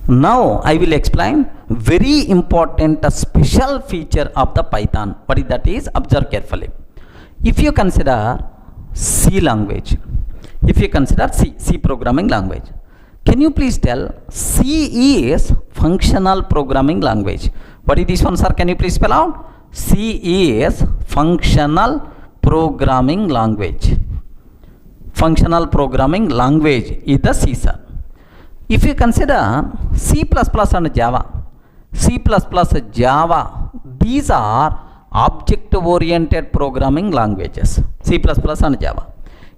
Now I will explain very important special feature of the Python. What is that is? Observe carefully. If you consider C language, if you consider C programming language, can you please tell C is functional programming language? What is this one, sir? Can you please spell out? C is functional programming language. Functional programming language is the C, sir. If you consider C++ and Java, C++, Java, these are object-oriented programming languages, C++ and Java.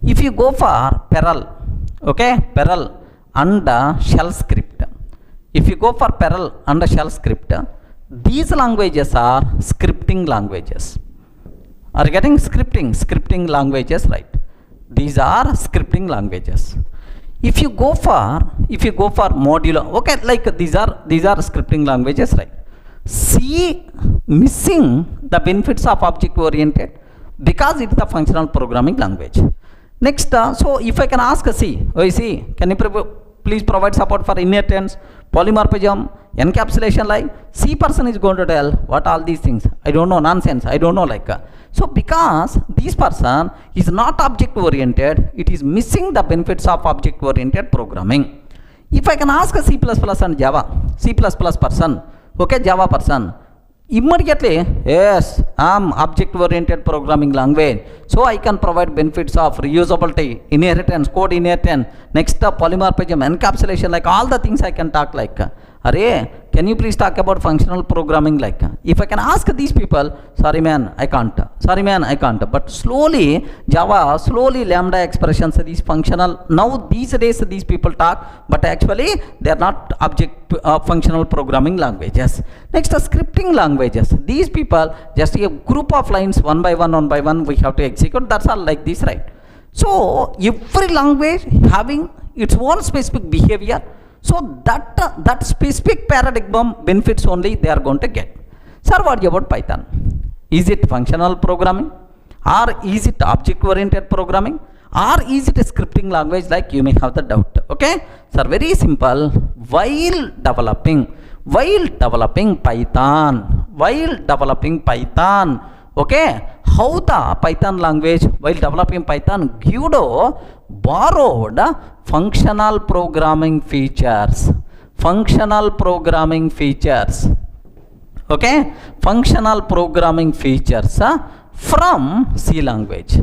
If you go for Perl, okay, Perl and shell script. If you go for Perl and shell script, these languages are scripting languages. Are you getting scripting languages, right? These are scripting languages. If you go for modular, okay, like these are scripting languages, right? C missing the benefits of object oriented because it's the functional programming language. Next, so if I can ask C, can you please provide support for inheritance, polymorphism, encapsulation, like C person is going to tell what all these things, I don't know, nonsense, I don't know, like. So because this person is not object oriented, it is missing the benefits of object oriented programming. If I can ask a C++ and Java, C++ person, okay, Java person, immediately, yes, I'm object oriented programming language, so I can provide benefits of reusability, inheritance, code inheritance, next polymorphism, encapsulation, like all the things I can talk, like. Array, can you please talk about functional programming, like. If I can ask these people, sorry man, I can't, but slowly Java, slowly lambda expressions, these functional, now these days these people talk, but actually they are not object functional programming languages. Next, scripting languages, these people just a group of lines one by one we have to execute, that's all, like this, right? So every language having its own specific behavior, so that specific paradigm benefits only they are going to get. Sir, what about Python? Is it functional programming, or is it object oriented programming, or is it a scripting language, like you may have the doubt? Okay, sir, very simple. While developing Python, okay, how the Python language, while developing Python, Guido borrowed functional programming features, okay, functional programming features from C language.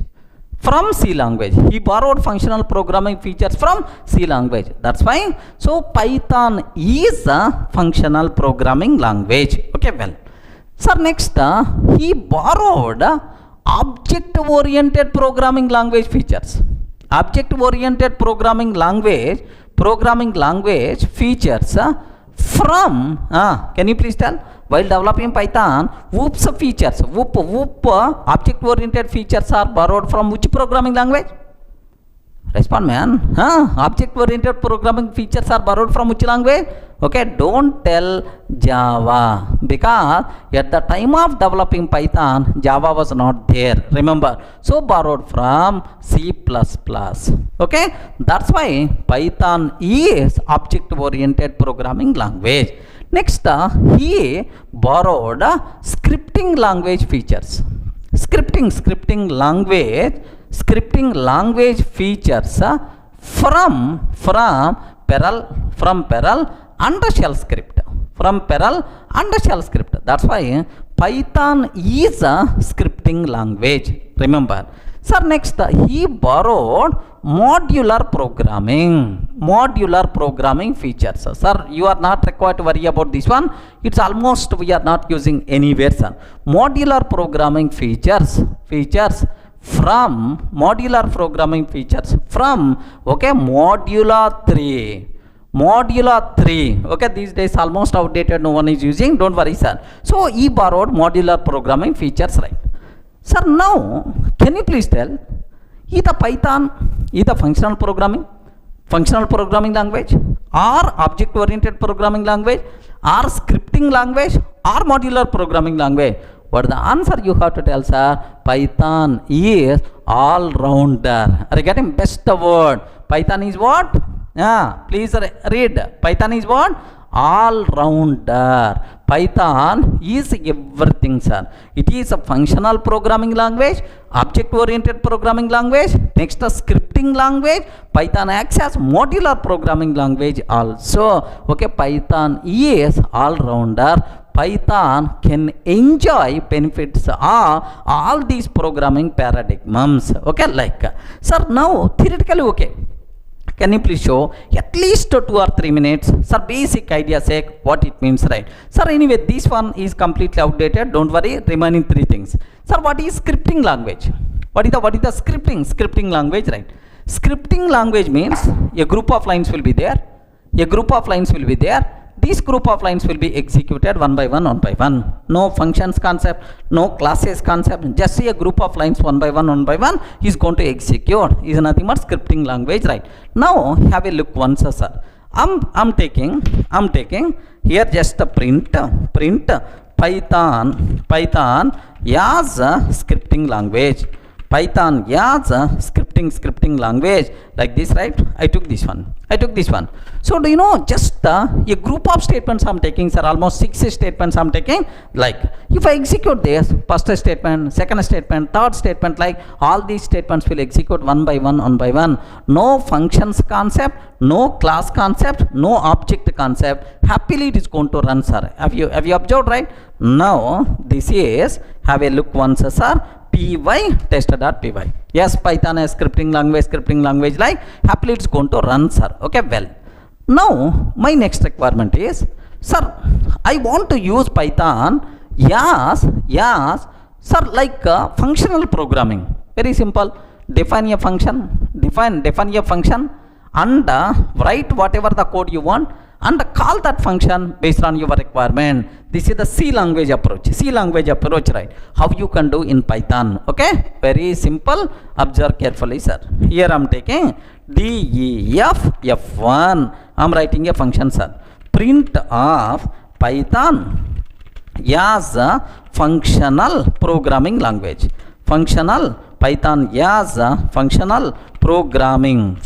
He borrowed functional programming features from C language. That's fine. So Python is a functional programming language. Okay, well. Sir, next, he borrowed object-oriented programming language features. Object-oriented programming language features from, can you please tell? While developing Python, whoops features, object-oriented features are borrowed from which programming language? Respond, man. Object-oriented programming features are borrowed from which language? Okay, don't tell Java, because at the time of developing Python, Java was not there, remember. So borrowed from C++. Okay, that's why Python is object-oriented programming language. Next, he borrowed scripting language features. Scripting language features from Perl and shell script. That's why Python is a scripting language, remember. Sir, next, he borrowed modular programming features. Sir, you are not required to worry about this one. It's almost we are not using anywhere, sir. Modular programming features from okay, Modula 3. Okay, these days almost outdated, no one is using, don't worry, sir. So he borrowed modular programming features, right? Sir, now can you please tell, is the Python is the functional programming language, or object oriented programming language, or scripting language, or modular programming language? What the answer you have to tell, sir? Python is all rounder. Are you getting? Best word. Python is what? Please read. Python is what? all rounder. Python is everything, sir. It is a functional programming language, object oriented programming language, next a scripting language. Python acts as modular programming language also. Okay, Python is all rounder. Python can enjoy benefits of all these programming paradigms. Okay, like sir, now theoretically, okay, can you please show at least 2 or 3 minutes, sir, basic idea sake what it means, right? Sir, anyway, this one is completely outdated, don't worry, remaining 3 things. Sir, what is scripting language? What is the scripting language, right? Scripting language means a group of lines will be there, this group of lines will be executed one by one. No functions concept, no classes concept, just a group of lines one by one is going to execute. Is nothing but scripting language, right? Now have a look once, sir. I'm taking here just a print Python as a scripting language. Python as a scripting language, like this, right? I took this one. So do you know, just a group of statements I'm taking, sir, almost 6 statements I'm taking. Like if I execute this first statement, second statement, third statement, like all these statements will execute one by one. No functions concept, no class concept, no object concept. Happily it is going to run, sir. Have you observed, right? Now this is, have a look once, sir. py test.py. Yes, Python is scripting language, like happily it's going to run, sir. Okay, well, now my next requirement is, sir, I want to use Python yes, sir, like functional programming. Very simple. Define a function and write whatever the code you want and call that function based on your requirement. This is the C language approach, right? How you can do in Python. Okay, very simple. Observe carefully, sir. Here I'm taking def f1. I'm writing a function, sir. Print of Python as a functional programming language. Python as a functional programming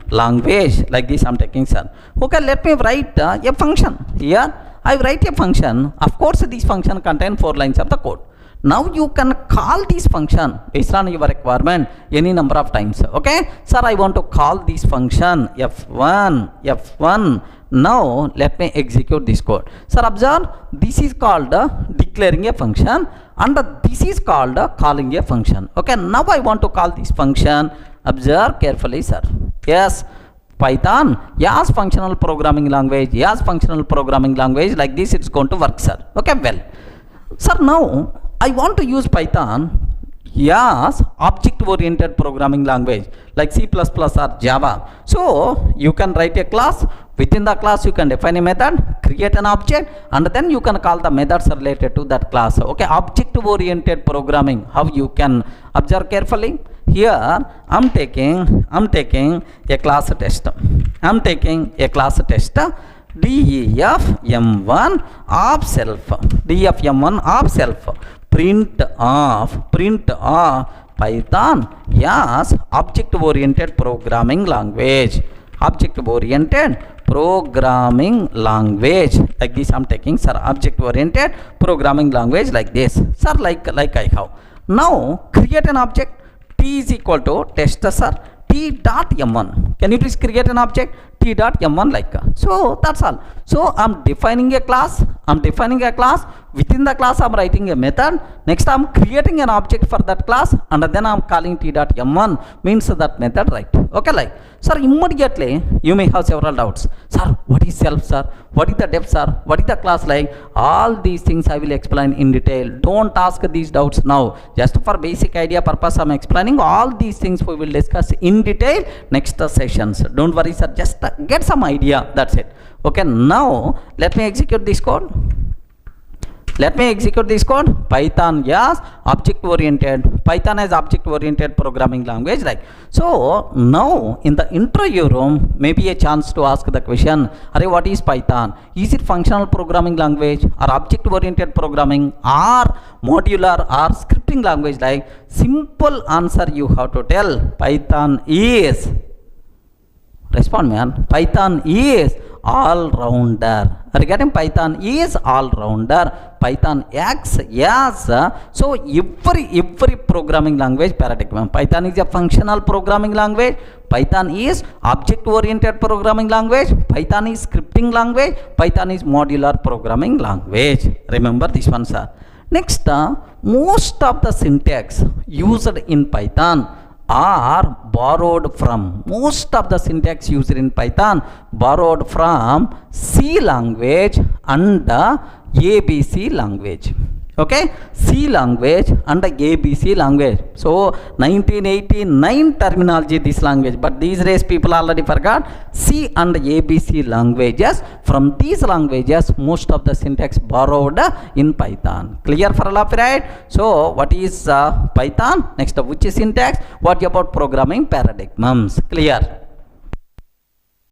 language, like this I'm taking, sir. Okay, let me write a function. Here I write a function. Of course this function contains 4 lines of the code. Now you can call this function based on your requirement any number of times. Okay, sir, I want to call this function f1. Now let me execute this code. Sir, observe, this is called declaring a function and this is called calling a function. Okay, now I want to call this function. Observe carefully, sir. Yes, Python as functional programming language, like this it's going to work, sir. Okay, well, sir, now I want to use Python as object oriented programming language like C++ or Java. So you can write a class. Within the class you can define a method, create an object, and then you can call the methods related to that class. Okay, object oriented programming, how you can. Observe carefully. Here I'm taking a class test. def m1 of self. Print of Python as object oriented programming language. Like this I'm taking, sir. Object oriented programming language, like this, sir. Like I have. Now create an object. T is equal to test, sir. T.m1. Can you please create an object? T.m1, like so. That's all. So I'm defining a class. Within the class I'm writing a method. Next I'm creating an object for that class, and then I'm calling T.m1, means that method, right? Okay, like, sir, immediately you may have several doubts. Sir, what is self, sir? What is the def, sir? What is the class, like? All these things I will explain in detail. Don't ask these doubts now. Just for basic idea purpose I'm explaining. All these things we will discuss in detail next sessions. Don't worry, sir. Just get some idea. That's it. Okay, now let me execute this code. Python as object oriented programming language, like so. Now in the interview room, maybe a chance to ask the question, Arey, what is Python? Is it functional programming language or object oriented programming or modular or scripting language? Like, simple answer you have to tell. Python is, Respond, man. Python is all-rounder. Are you getting? Python is all-rounder. Python acts as so every programming language paradigm. Python is a functional programming language. Python is object-oriented programming language. Python is scripting language. Python is modular programming language. Remember this one, sir. Next, most of the syntax used in Python are borrowed from, most of the syntax used in Python borrowed from C language and ABC language. Okay, C language and ABC language. So 1989 terminology this language, but these days people already forgot C and ABC languages. From these languages most of the syntax borrowed in Python. Clear for all of you, right? So what is Python? Next, which is syntax? What about programming paradigms? Clear?